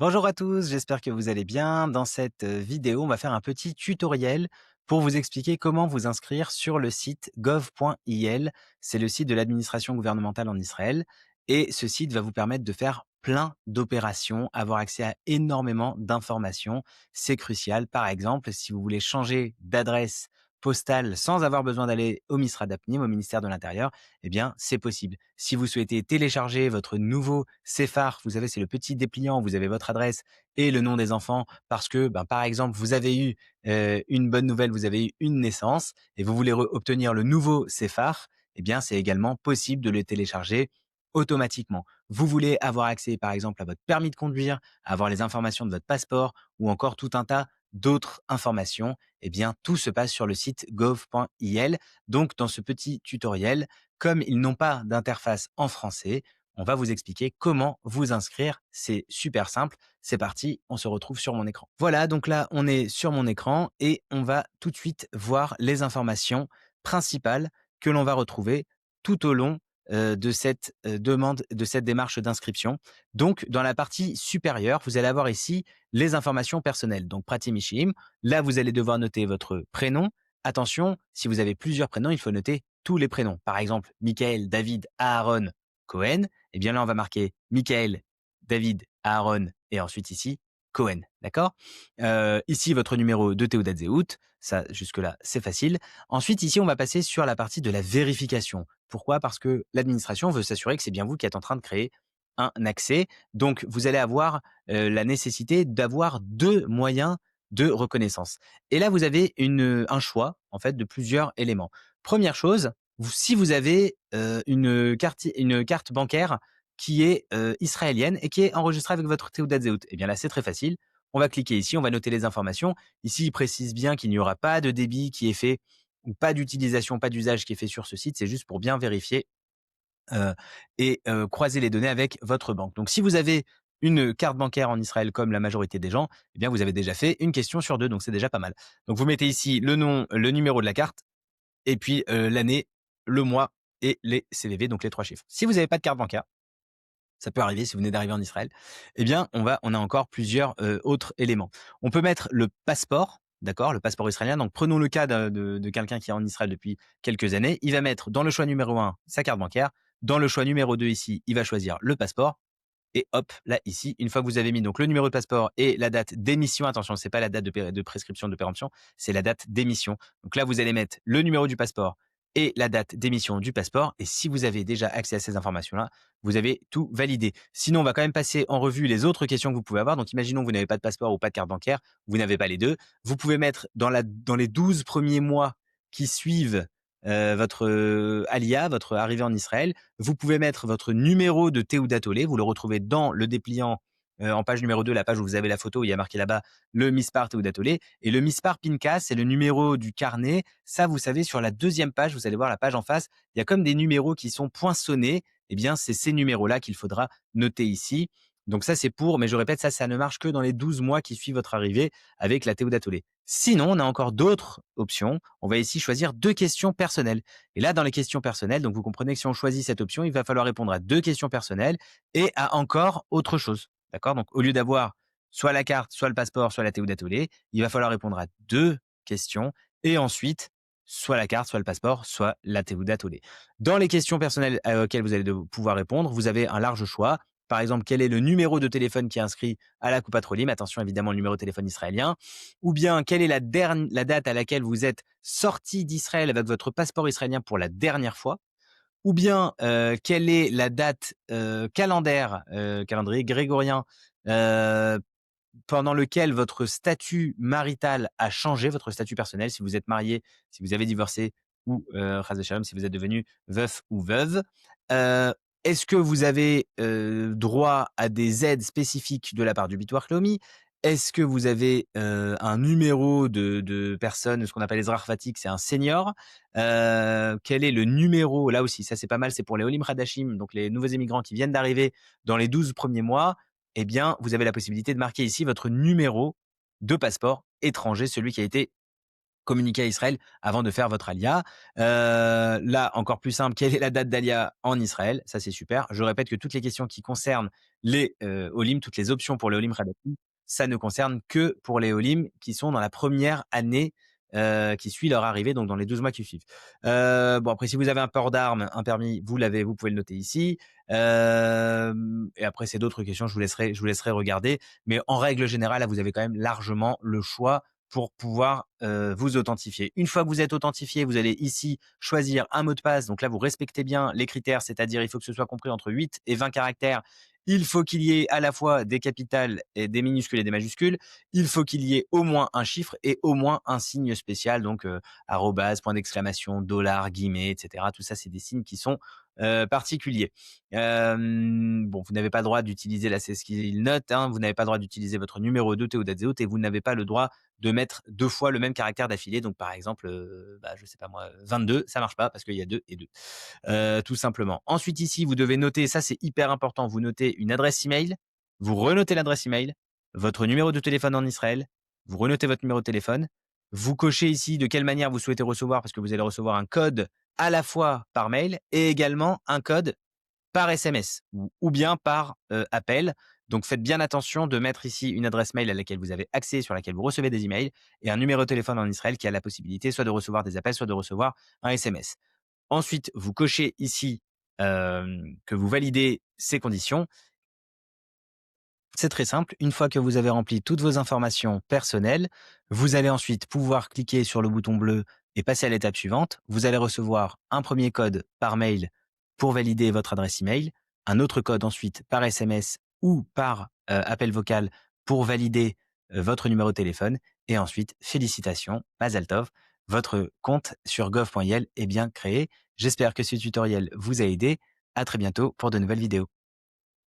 Bonjour à tous, j'espère que vous allez bien. Dans cette vidéo, on va faire un petit tutoriel pour vous expliquer comment vous inscrire sur le site gov.il. C'est le site de l'administration gouvernementale en Israël et ce site va vous permettre de faire plein d'opérations, avoir accès à énormément d'informations. C'est crucial. Par exemple, si vous voulez changer d'adresse postale sans avoir besoin d'aller au Misrad Apnim, au ministère de l'Intérieur, eh bien, c'est possible. Si vous souhaitez télécharger votre nouveau Sephar, vous savez, c'est le petit dépliant, vous avez votre adresse et le nom des enfants parce que, par exemple, vous avez eu une bonne nouvelle, vous avez eu une naissance et vous voulez obtenir le nouveau Sephar, eh bien, c'est également possible de le télécharger automatiquement. Vous voulez avoir accès, par exemple, à votre permis de conduire, à avoir les informations de votre passeport ou encore tout un tas d'autres informations, eh bien, tout se passe sur le site gov.il. Donc, dans ce petit tutoriel, comme ils n'ont pas d'interface en français, on va vous expliquer comment vous inscrire. C'est super simple. C'est parti, on se retrouve sur mon écran. Voilà, donc là, on est sur mon écran et on va tout de suite voir les informations principales que l'on va retrouver tout au long de cette demande, de cette démarche d'inscription. Donc, dans la partie supérieure, vous allez avoir ici les informations personnelles. Donc, Prati Mishim, là, vous allez devoir noter votre prénom. Attention, si vous avez plusieurs prénoms, il faut noter tous les prénoms. Par exemple, Michael, David, Aaron, Cohen. Eh bien là, on va marquer Michael, David, Aaron et ensuite ici Cohen. D'accord. Ici, votre numéro de Théodat Zéhout. Ça, jusque-là, c'est facile. Ensuite, ici, on va passer sur la partie de la vérification. Pourquoi? Parce que l'administration veut s'assurer que c'est bien vous qui êtes en train de créer un accès. Donc, vous allez avoir la nécessité d'avoir deux moyens de reconnaissance. Et là, vous avez un choix en fait de plusieurs éléments. Première chose, si vous avez une carte bancaire qui est israélienne et qui est enregistrée avec votre Théodat Zéhout, eh bien là, c'est très facile. On va cliquer ici, on va noter les informations. Ici, il précise bien qu'il n'y aura pas de débit qui est fait ou pas d'utilisation, pas d'usage qui est fait sur ce site. C'est juste pour bien vérifier euh, et croiser les données avec votre banque. Donc, si vous avez une carte bancaire en Israël comme la majorité des gens, eh bien, vous avez déjà fait une question sur deux, donc c'est déjà pas mal. Donc, vous mettez ici le nom, le numéro de la carte et puis l'année, le mois et les CVV, donc les trois chiffres. Si vous n'avez pas de carte bancaire, ça peut arriver si vous venez d'arriver en Israël, eh bien, on a encore plusieurs autres éléments. On peut mettre le passeport, d'accord, le passeport israélien. Donc, prenons le cas de quelqu'un qui est en Israël depuis quelques années. Il va mettre dans le choix numéro un sa carte bancaire. Dans le choix numéro 2 ici, il va choisir le passeport. Et hop, là, ici, une fois que vous avez mis donc le numéro de passeport et la date d'émission, attention, c'est pas la date de prescription de péremption, c'est la date d'émission. Donc là, vous allez mettre le numéro du passeport et la date d'émission du passeport. Et si vous avez déjà accès à ces informations-là, vous avez tout validé. Sinon, on va quand même passer en revue les autres questions que vous pouvez avoir. Donc, imaginons que vous n'avez pas de passeport ou pas de carte bancaire, vous n'avez pas les deux. Vous pouvez mettre dans les 12 premiers mois qui suivent votre alia, votre arrivée en Israël, vous pouvez mettre votre numéro de Théoudat Olé. Vous le retrouvez dans le dépliant en page numéro 2, la page où vous avez la photo, il y a marqué là-bas le Mispar Théoudat Olé. Et le Mispar Pinkas, c'est le numéro du carnet. Ça, vous savez, sur la deuxième page, vous allez voir la page en face, il y a comme des numéros qui sont poinçonnés. Eh bien, c'est ces numéros-là qu'il faudra noter ici. Donc ça, c'est pour, mais je répète, ça ne marche que dans les 12 mois qui suivent votre arrivée avec la Théoudat Olé. Sinon, on a encore d'autres options. On va ici choisir deux questions personnelles. Et là, dans les questions personnelles, donc vous comprenez que si on choisit cette option, il va falloir répondre à deux questions personnelles et à encore autre chose. D'accord? Donc, au lieu d'avoir soit la carte, soit le passeport, soit la Théoudat Olé, il va falloir répondre à deux questions et ensuite, soit la carte, soit le passeport, soit la Théoudat Olé. Dans les questions personnelles auxquelles vous allez pouvoir répondre, vous avez un large choix. Par exemple, quel est le numéro de téléphone qui est inscrit à la Coupa Trolim? Attention, évidemment, le numéro de téléphone israélien. Ou bien, quelle est la date à laquelle vous êtes sorti d'Israël avec votre passeport israélien pour la dernière fois? Ou bien, quelle est la date calendrier grégorien euh, pendant lequel votre statut marital a changé, votre statut personnel, si vous êtes marié, si vous avez divorcé ou, chas v'shalom, si vous êtes devenu veuf ou veuve. Euh, Est-ce que vous avez droit à des aides spécifiques de la part du Bitoire Clomi? Est-ce que vous avez un numéro de personne, ce qu'on appelle les Rarfatik, c'est un senior? Quel est le numéro? Là aussi, ça c'est pas mal, c'est pour les Olim Hadashim, donc les nouveaux émigrants qui viennent d'arriver dans les 12 premiers mois. Eh bien, vous avez la possibilité de marquer ici votre numéro de passeport étranger, celui qui a été communiquer à Israël avant de faire votre alia. Là, encore plus simple, quelle est la date d'alia en Israël? Ça, c'est super. Je répète que toutes les questions qui concernent les Olim, toutes les options pour les Olim Khabati, ça ne concerne que pour les Olim qui sont dans la première année qui suit leur arrivée, donc dans les 12 mois qui suivent. Bon, après, si vous avez un port d'armes, un permis, vous l'avez, vous pouvez le noter ici. Et après, c'est d'autres questions, je vous laisserai regarder. Mais en règle générale, là, vous avez quand même largement le choix pour pouvoir vous authentifier. Une fois que vous êtes authentifié, vous allez ici choisir un mot de passe. Donc là, vous respectez bien les critères, c'est-à-dire il faut que ce soit compris entre 8 et 20 caractères. Il faut qu'il y ait à la fois des capitales et des minuscules et des majuscules. Il faut qu'il y ait au moins un chiffre et au moins un signe spécial, donc arrobase, point d'exclamation, dollar, guillemets, etc. Tout ça, c'est des signes qui sont particuliers. Bon, vous n'avez pas le droit d'utiliser, là c'est ce qu'il note, hein, vous n'avez pas le droit d'utiliser votre numéro de Théodate Zéot et vous n'avez pas le droit de mettre 2 fois le même caractère d'affilée. Donc par exemple, je sais pas moi, 22, ça marche pas parce qu'il y a 2 et 2. Tout simplement. Ensuite ici, vous devez noter, ça c'est hyper important, vous notez une adresse email, vous renotez l'adresse email, votre numéro de téléphone en Israël, vous renotez votre numéro de téléphone, vous cochez ici de quelle manière vous souhaitez recevoir parce que vous allez recevoir un code à la fois par mail et également un code par SMS ou bien par appel. Donc faites bien attention de mettre ici une adresse mail à laquelle vous avez accès, sur laquelle vous recevez des emails, et un numéro de téléphone en Israël qui a la possibilité soit de recevoir des appels, soit de recevoir un SMS. Ensuite, vous cochez ici que vous validez ces conditions. C'est très simple. Une fois que vous avez rempli toutes vos informations personnelles, vous allez ensuite pouvoir cliquer sur le bouton bleu et passer à l'étape suivante. Vous allez recevoir un premier code par mail pour valider votre adresse email, un autre code ensuite par SMS ou par appel vocal pour valider votre numéro de téléphone. Et ensuite, félicitations, Mazal Tov, votre compte sur gov.il est bien créé. J'espère que ce tutoriel vous a aidé. À très bientôt pour de nouvelles vidéos.